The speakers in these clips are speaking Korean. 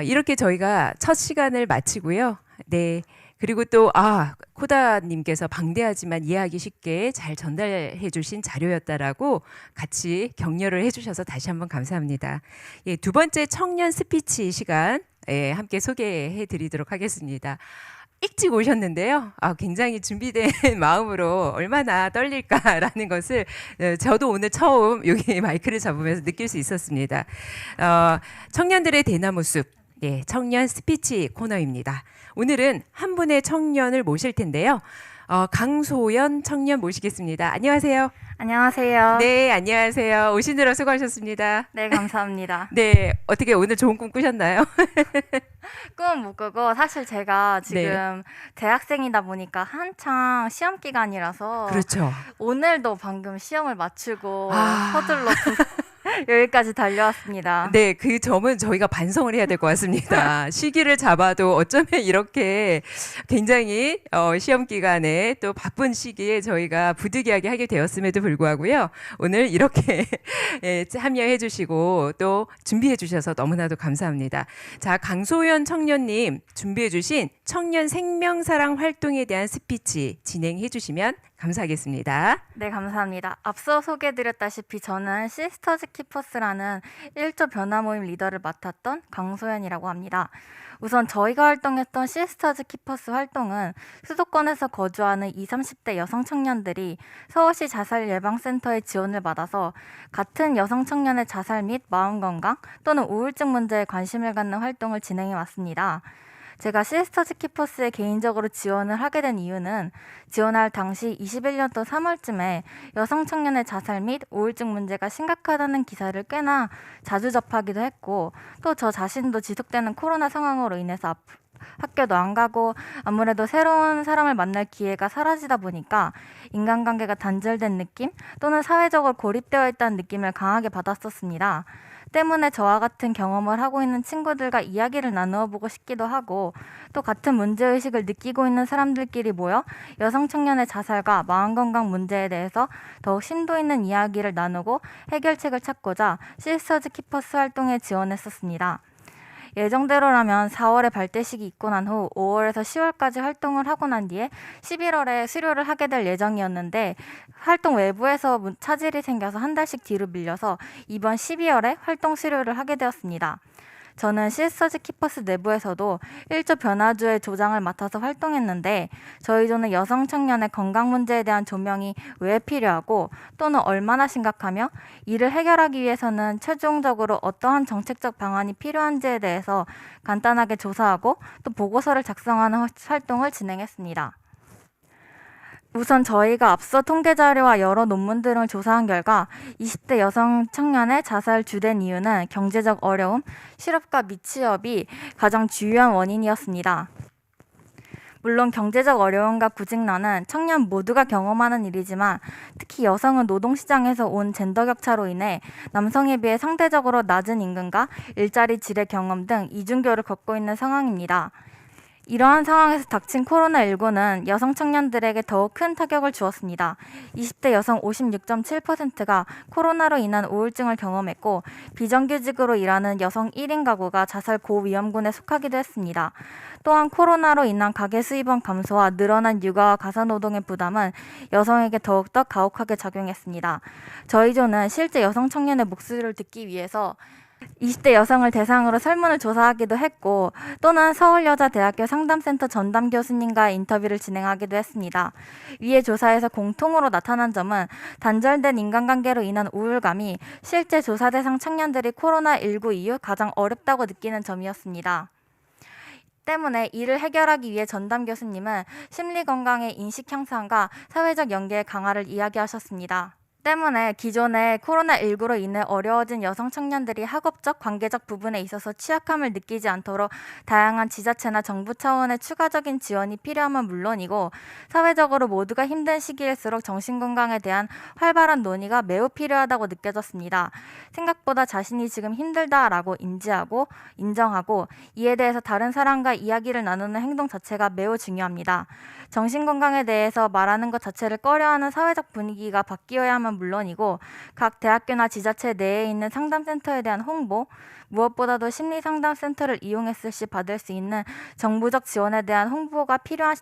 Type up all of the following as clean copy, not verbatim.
이렇게 저희가 첫 시간을 마치고요. 네. 그리고 또, 코다님께서 방대하지만 이해하기 쉽게 잘 전달해 주신 자료였다라고 같이 격려를 해 주셔서 다시 한번 감사합니다. 예, 두 번째 청년 스피치 시간, 예, 함께 소개해 드리도록 하겠습니다. 일찍 오셨는데요. 굉장히 준비된 마음으로 얼마나 떨릴까라는 것을 저도 오늘 처음 여기 마이크를 잡으면서 느낄 수 있었습니다. 청년들의 대나무 숲, 예, 청년 스피치 코너입니다. 오늘은 한 분의 청년을 모실 텐데요. 강소연 청년 모시겠습니다. 안녕하세요. 안녕하세요. 네, 안녕하세요. 오시느라 수고하셨습니다. 네, 감사합니다. 네, 어떻게 오늘 좋은 꿈 꾸셨나요? 꿈은 못 꾸고 사실 제가 지금 네. 대학생이다 보니까 한창 시험 기간이라서 그렇죠. 오늘도 방금 시험을 마치고 아. 서둘러 여기까지 달려왔습니다. 네, 그 점은 저희가 반성을 해야 될 것 같습니다. 시기를 잡아도 어쩌면 이렇게 굉장히 시험 기간에 또 바쁜 시기에 저희가 부득이하게 하게 되었음에도 불구하고요. 오늘 이렇게 예, 참여해 주시고 또 준비해 주셔서 너무나도 감사합니다. 자, 강소연 청년님 준비해 주신 청년 생명사랑 활동에 대한 스피치 진행해 주시면 감사하겠습니다. 네, 감사합니다. 앞서 소개해드렸다시피 저는 시스터즈 키퍼스라는 1조 변화 모임 리더를 맡았던 강소연이라고 합니다. 우선 저희가 활동했던 시스터즈 키퍼스 활동은 수도권에서 거주하는 20, 30대 여성 청년들이 서울시 자살예방센터의 지원을 받아서 같은 여성 청년의 자살 및 마음건강 또는 우울증 문제에 관심을 갖는 활동을 진행해 왔습니다. 제가 시스터즈 키퍼스에 개인적으로 지원을 하게 된 이유는 지원할 당시 21년도 3월쯤에 여성 청년의 자살 및 우울증 문제가 심각하다는 기사를 꽤나 자주 접하기도 했고 또 저 자신도 지속되는 코로나 상황으로 인해서 학교도 안 가고 아무래도 새로운 사람을 만날 기회가 사라지다 보니까 인간관계가 단절된 느낌 또는 사회적으로 고립되어 있다는 느낌을 강하게 받았었습니다. 때문에 저와 같은 경험을 하고 있는 친구들과 이야기를 나누어 보고 싶기도 하고 또 같은 문제의식을 느끼고 있는 사람들끼리 모여 여성 청년의 자살과 마음건강 문제에 대해서 더욱 심도 있는 이야기를 나누고 해결책을 찾고자 시스터즈 키퍼스 활동에 지원했었습니다. 예정대로라면 4월에 발대식이 있고 난 후 5월에서 10월까지 활동을 하고 난 뒤에 11월에 수료를 하게 될 예정이었는데 활동 외부에서 차질이 생겨서 한 달씩 뒤로 밀려서 이번 12월에 활동 수료를 하게 되었습니다. 저는 시스터즈 키퍼스 내부에서도 1조 변화주의 조장을 맡아서 활동했는데 저희 조는 여성 청년의 건강 문제에 대한 조명이 왜 필요하고 또는 얼마나 심각하며 이를 해결하기 위해서는 최종적으로 어떠한 정책적 방안이 필요한지에 대해서 간단하게 조사하고 또 보고서를 작성하는 활동을 진행했습니다. 우선 저희가 앞서 통계자료와 여러 논문 등을 조사한 결과 20대 여성 청년의 자살 주된 이유는 경제적 어려움, 실업과 미취업이 가장 주요한 원인이었습니다. 물론 경제적 어려움과 구직난은 청년 모두가 경험하는 일이지만 특히 여성은 노동시장에서 온 젠더 격차로 인해 남성에 비해 상대적으로 낮은 임금과 일자리 질의 경험 등 이중교를 겪고 있는 상황입니다. 이러한 상황에서 닥친 코로나19는 여성 청년들에게 더욱 큰 타격을 주었습니다. 20대 여성 56.7%가 코로나로 인한 우울증을 경험했고 비정규직으로 일하는 여성 1인 가구가 자살 고위험군에 속하기도 했습니다. 또한 코로나로 인한 가계 수입원 감소와 늘어난 육아와 가사노동의 부담은 여성에게 더욱더 가혹하게 작용했습니다. 저희 조는 실제 여성 청년의 목소리를 듣기 위해서 20대 여성을 대상으로 설문을 조사하기도 했고 또는 서울여자대학교 상담센터 전담 교수님과 인터뷰를 진행하기도 했습니다. 위의 조사에서 공통으로 나타난 점은 단절된 인간관계로 인한 우울감이 실제 조사 대상 청년들이 코로나19 이후 가장 어렵다고 느끼는 점이었습니다. 때문에 이를 해결하기 위해 전담 교수님은 심리건강의 인식 향상과 사회적 연계의 강화를 이야기하셨습니다. 때문에 기존에 코로나19로 인해 어려워진 여성 청년들이 학업적, 관계적 부분에 있어서 취약함을 느끼지 않도록 다양한 지자체나 정부 차원의 추가적인 지원이 필요함은 물론이고 사회적으로 모두가 힘든 시기일수록 정신건강에 대한 활발한 논의가 매우 필요하다고 느껴졌습니다. 생각보다 자신이 지금 힘들다라고 인지하고 인정하고 이에 대해서 다른 사람과 이야기를 나누는 행동 자체가 매우 중요합니다. 정신건강에 대해서 말하는 것 자체를 꺼려하는 사회적 분위기가 바뀌어야만 물론이고 각 대학교나 지자체 내에 있는 상담센터에 대한 홍보, 무엇보다도 심리상담센터를 이용했을 시 받을 수 있는 정부적 지원에 대한 홍보가 필요한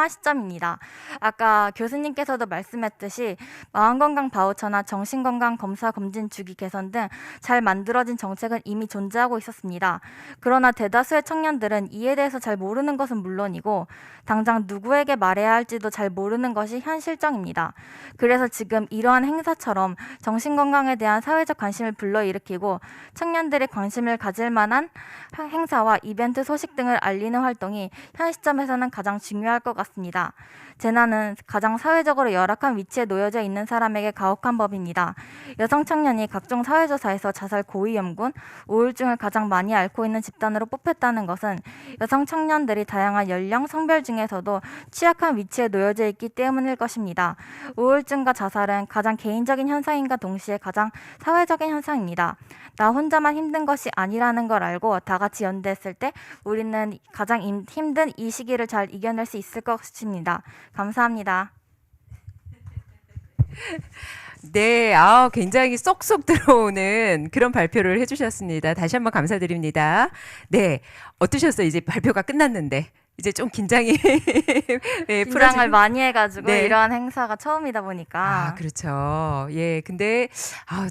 시점입니다. 아까 교수님께서도 말씀했듯이 마음건강 바우처나 정신건강 검사 검진 주기 개선 등 잘 만들어진 정책은 이미 존재하고 있었습니다. 그러나 대다수의 청년들은 이에 대해서 잘 모르는 것은 물론이고 당장 누구에게 말해야 할지도 잘 모르는 것이 현 실정입니다. 그래서 지금 이러한 행사처럼 정신건강에 대한 사회적 관심을 불러일으키고 청년들의 관심을 가질 만한 행사와 이벤트 소식 등을 알리는 활동이 현 시점에서는 가장 중요할 것 같습니다. 재난은 가장 사회적으로 열악한 위치에 놓여져 있는 사람에게 가혹한 법입니다. 여성 청년이 각종 사회조사에서 자살 고위험군, 우울증을 가장 많이 앓고 있는 집단으로 뽑혔다는 것은 여성 청년들이 다양한 연령, 성별 중에서도 취약한 위치에 놓여져 있기 때문일 것입니다. 우울증과 자살은 가장 개인적인 현상인과 동시에 가장 사회적인 현상입니다. 나 혼자만 힘든 것이 아니라는 걸 알고 다 같이 연대했을 때 우리는 가장 힘든 이 시기를 잘 이겨낼 수 있을 것입니다. 감사합니다. 네, 굉장히 쏙쏙 들어오는 그런 발표를 해주셨습니다. 다시 한번 감사드립니다. 네, 어떠셨어요? 이제 발표가 끝났는데. 이제 좀 긴장이 네, 긴장을 많이 해가지고 네. 이러한 행사가 처음이다 보니까 그렇죠. 예, 근데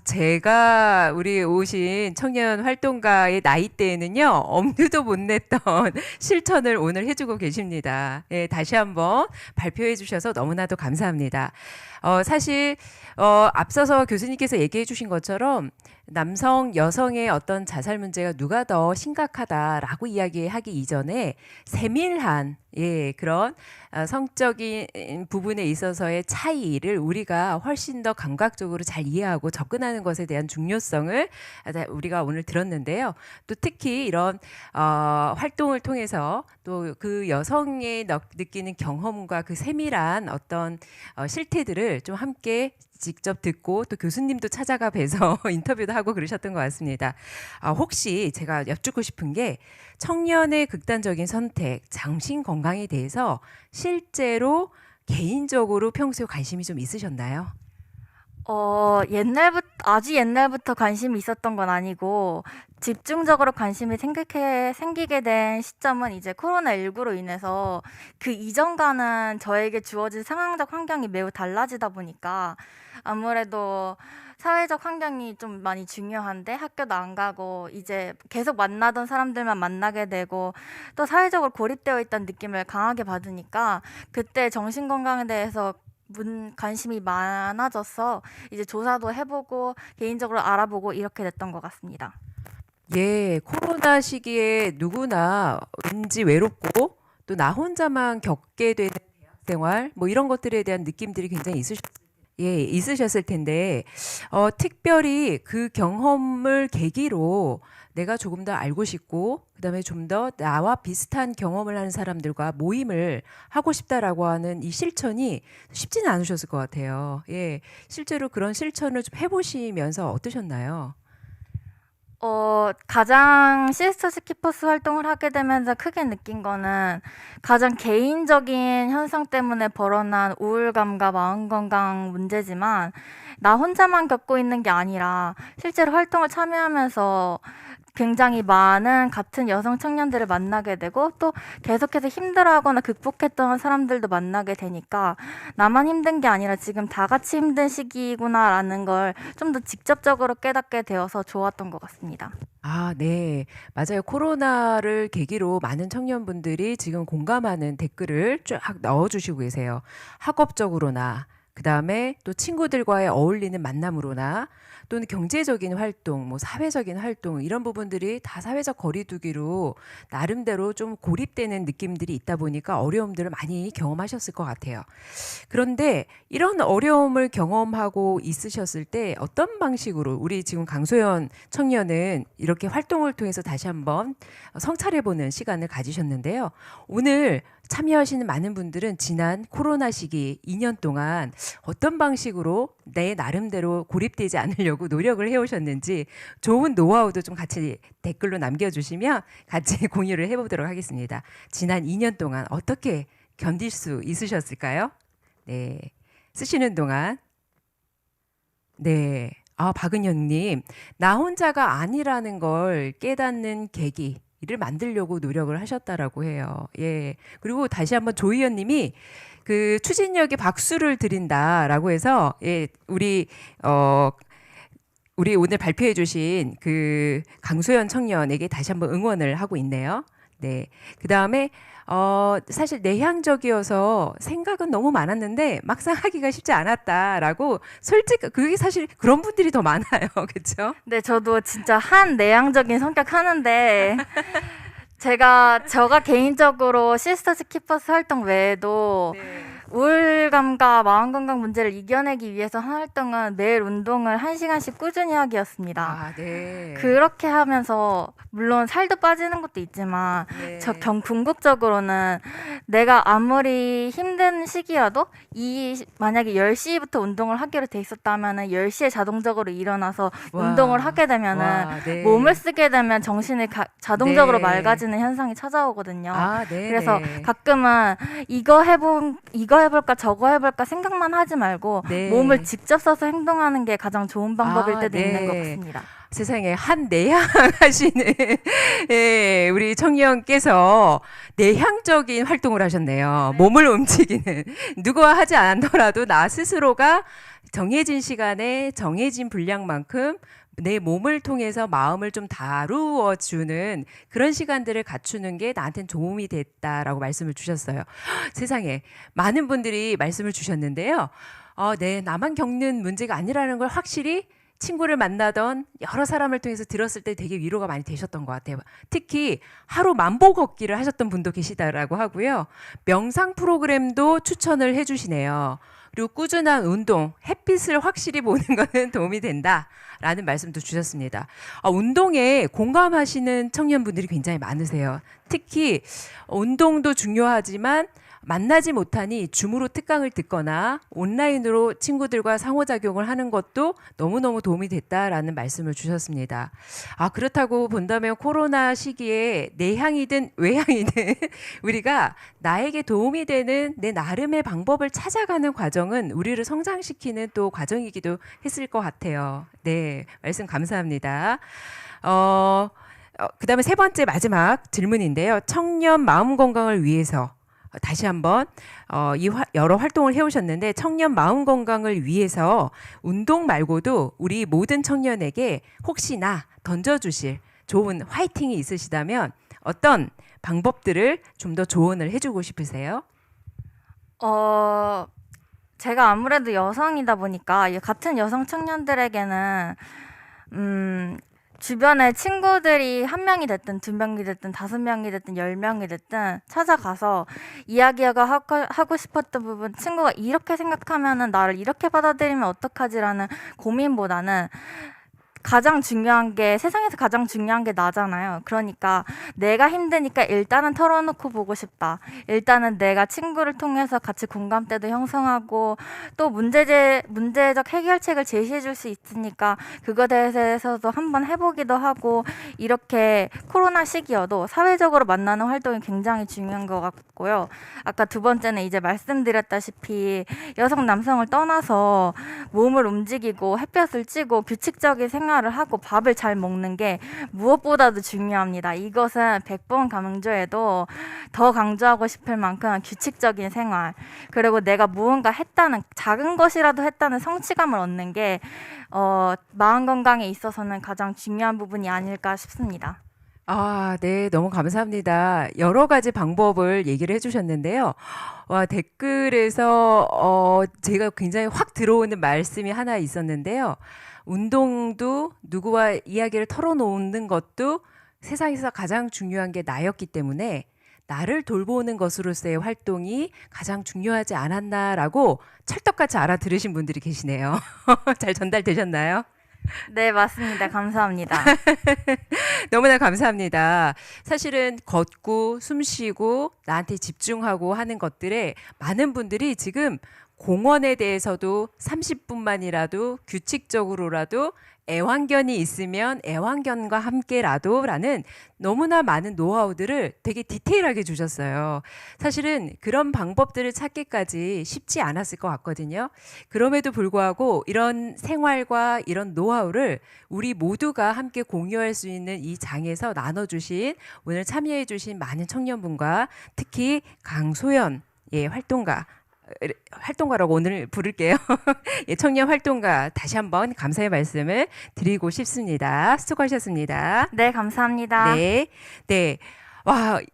제가 우리 오신 청년 활동가의 나이대에는요 엄두도 못 냈던 실천을 오늘 해주고 계십니다. 예, 다시 한번 발표해 주셔서 너무나도 감사합니다. 사실 앞서서 교수님께서 얘기해 주신 것처럼 남성, 여성의 어떤 자살 문제가 누가 더 심각하다라고 이야기하기 이전에 세밀한 그런 성적인 부분에 있어서의 차이를 우리가 훨씬 더 감각적으로 잘 이해하고 접근하는 것에 대한 중요성을 우리가 오늘 들었는데요. 또 특히 이런 활동을 통해서 또 그 여성의 느끼는 경험과 그 세밀한 어떤 실태들을 좀 함께 직접 듣고 또 교수님도 찾아가 뵈서 인터뷰도 하고 그러셨던 것 같습니다. 혹시 제가 여쭙고 싶은 게 청년의 극단적인 선택, 정신 건강에 대해서 실제로 개인적으로 평소에 관심이 좀 있으셨나요? 아주 옛날부터 관심이 있었던 건 아니고 집중적으로 관심이 생기게 된 시점은 이제 코로나19로 인해서 그 이전과는 저에게 주어진 상황적 환경이 매우 달라지다 보니까 아무래도 사회적 환경이 좀 많이 중요한데 학교도 안 가고 이제 계속 만나던 사람들만 만나게 되고 또 사회적으로 고립되어 있다는 느낌을 강하게 받으니까 그때 정신건강에 대해서 관심이 많아져서 이제 조사도 해보고 개인적으로 알아보고 이렇게 됐던 것 같습니다. 예, 코로나 시기에 누구나 왠지 외롭고 또 나 혼자만 겪게 되는 대학 생활 뭐 이런 것들에 대한 느낌들이 굉장히 있으셨을 텐데 특별히 그 경험을 계기로 내가 조금 더 알고 싶고 그다음에 좀 더 나와 비슷한 경험을 하는 사람들과 모임을 하고 싶다라고 하는 이 실천이 쉽지는 않으셨을 것 같아요. 예, 실제로 그런 실천을 좀 해보시면서 어떠셨나요? 가장 시스터즈 키퍼스 활동을 하게 되면서 크게 느낀 거는 가장 개인적인 현상 때문에 벌어난 우울감과 마음건강 문제지만 나 혼자만 겪고 있는 게 아니라 실제로 활동을 참여하면서 굉장히 많은 같은 여성 청년들을 만나게 되고 또 계속해서 힘들어하거나 극복했던 사람들도 만나게 되니까 나만 힘든 게 아니라 지금 다 같이 힘든 시기구나라는 걸 좀 더 직접적으로 깨닫게 되어서 좋았던 것 같습니다. 네. 맞아요. 코로나를 계기로 많은 청년분들이 지금 공감하는 댓글을 쫙 넣어주시고 계세요. 학업적으로나, 그 다음에 또 친구들과의 어울리는 만남으로나, 또는 경제적인 활동, 뭐 사회적인 활동 이런 부분들이 다 사회적 거리두기로 나름대로 좀 고립되는 느낌들이 있다 보니까 어려움들을 많이 경험하셨을 것 같아요. 그런데 이런 어려움을 경험하고 있으셨을 때 어떤 방식으로 우리 지금 강소연 청년은 이렇게 활동을 통해서 다시 한번 성찰해보는 시간을 가지셨는데요. 오늘 참여하시는 많은 분들은 지난 코로나 시기 2년 동안 어떤 방식으로 내 나름대로 고립되지 않으려고 노력을 해오셨는지 좋은 노하우도 좀 같이 댓글로 남겨주시면 같이 공유를 해보도록 하겠습니다. 지난 2년 동안 어떻게 견딜 수 있으셨을까요? 네, 쓰시는 동안 네, 박은영님, 나 혼자가 아니라는 걸 깨닫는 계기를 만들려고 노력을 하셨다라고 해요. 예. 그리고 다시 한번 조희연님이 그 추진력에 박수를 드린다라고 해서 예, 우리 오늘 발표해 주신 그 강소연 청년에게 다시 한번 응원을 하고 있네요. 네. 그다음에 사실 내향적이어서 생각은 너무 많았는데 막상 하기가 쉽지 않았다라고 그게 사실 그런 분들이 더 많아요. 그렇죠? 네, 저도 진짜 한 내향적인 성격 하는데 제가 개인적으로 시스터즈 키퍼스 활동 외에도 네. 우울감과 마음 건강 문제를 이겨내기 위해서 한 활동은 매일 운동을 1시간씩 꾸준히 하기였습니다. 아, 네. 그렇게 하면서 물론 살도 빠지는 것도 있지만 네. 궁극적으로는 내가 아무리 힘든 시기라도 만약에 10시부터 운동을 하기로 돼 있었다면은 10시에 자동적으로 일어나서 와. 운동을 하게 되면은 와, 네. 몸을 쓰게 되면 정신이 자동적으로 네. 맑아지는 현상이 찾아오거든요. 아, 네. 그래서 네. 가끔은 이거 해볼까 저거 해볼까 생각만 하지 말고 네. 몸을 직접 써서 행동하는 게 가장 좋은 방법일 아, 때도 네. 있는 것 같습니다. 세상에 한 내향하시는 예, 우리 청년께서 내향적인 활동을 하셨네요. 몸을 움직이는 누구와 하지 않더라도 나 스스로가 정해진 시간에 정해진 분량만큼 내 몸을 통해서 마음을 좀 다루어 주는 그런 시간들을 갖추는 게 나한테는 도움이 됐다라고 말씀을 주셨어요. 세상에 많은 분들이 말씀을 주셨는데요. 네, 나만 겪는 문제가 아니라는 걸 확실히 친구를 만나던 여러 사람을 통해서 들었을 때 되게 위로가 많이 되셨던 것 같아요. 특히 하루 만보 걷기를 하셨던 분도 계시다라고 하고요. 명상 프로그램도 추천을 해주시네요. 그리고 꾸준한 운동, 햇빛을 확실히 보는 것은 도움이 된다라는 말씀도 주셨습니다. 운동에 공감하시는 청년분들이 굉장히 많으세요. 특히 운동도 중요하지만 만나지 못하니 줌으로 특강을 듣거나 온라인으로 친구들과 상호작용을 하는 것도 너무너무 도움이 됐다라는 말씀을 주셨습니다. 그렇다고 본다면 코로나 시기에 내향이든 외향이든 우리가 나에게 도움이 되는 내 나름의 방법을 찾아가는 과정은 우리를 성장시키는 또 과정이기도 했을 것 같아요. 네, 말씀 감사합니다. 그다음에 세 번째 마지막 질문인데요. 청년 마음 건강을 위해서 다시 한번 여러 활동을 해오셨는데 청년 마음 건강을 위해서 운동 말고도 우리 모든 청년에게 혹시나 던져주실 좋은 화이팅이 있으시다면 어떤 방법들을 좀 더 조언을 해주고 싶으세요? 제가 아무래도 여성이다 보니까 같은 여성 청년들에게는 주변에 친구들이 1명이 됐든 2명이 됐든 5명이 됐든 10명이 됐든 찾아가서 이야기가 하고 싶었던 부분, 친구가 이렇게 생각하면은 나를 이렇게 받아들이면 어떡하지라는 고민보다는 세상에서 가장 중요한 게 나잖아요. 그러니까 내가 힘드니까 일단은 털어놓고 보고 싶다. 일단은 내가 친구를 통해서 같이 공감대도 형성하고 또 문제적 해결책을 제시해 줄 수 있으니까 그거에 대해서도 한번 해보기도 하고 이렇게 코로나 시기여도 사회적으로 만나는 활동이 굉장히 중요한 것 같고요. 아까 두 번째는 이제 말씀드렸다시피 여성 남성을 떠나서 몸을 움직이고 햇볕을 찌고 규칙적인 생활을 하고 밥을 잘 먹는 게 무엇보다도 중요합니다. 이것은 100번 강조해도 더 강조하고 싶을 만큼 규칙적인 생활, 그리고 내가 무언가 했다는, 작은 것이라도 했다는 성취감을 얻는 게 마음 건강에 있어서는 가장 중요한 부분이 아닐까 싶습니다. 네, 너무 감사합니다. 여러 가지 방법을 얘기를 해주셨는데요. 댓글에서 제가 굉장히 확 들어오는 말씀이 하나 있었는데요. 운동도 누구와 이야기를 털어놓는 것도 세상에서 가장 중요한 게 나였기 때문에 나를 돌보는 것으로서의 활동이 가장 중요하지 않았나라고 찰떡같이 알아들으신 분들이 계시네요. 잘 전달되셨나요? 네, 맞습니다. 감사합니다. 너무나 감사합니다. 사실은 걷고 숨 쉬고 나한테 집중하고 하는 것들에 많은 분들이 지금 공원에 대해서도 30분만이라도 규칙적으로라도 애완견이 있으면 애완견과 함께라도라는 너무나 많은 노하우들을 되게 디테일하게 주셨어요. 사실은 그런 방법들을 찾기까지 쉽지 않았을 것 같거든요. 그럼에도 불구하고 이런 생활과 이런 노하우를 우리 모두가 함께 공유할 수 있는 이 장에서 나눠주신 오늘 참여해주신 많은 청년분과 특히 강소연 활동가라고 오늘 부를게요. 예, 청년 활동가 다시 한번 감사의 말씀을 드리고 싶습니다. 수고하셨습니다. 네, 감사합니다. 네, 네. 와,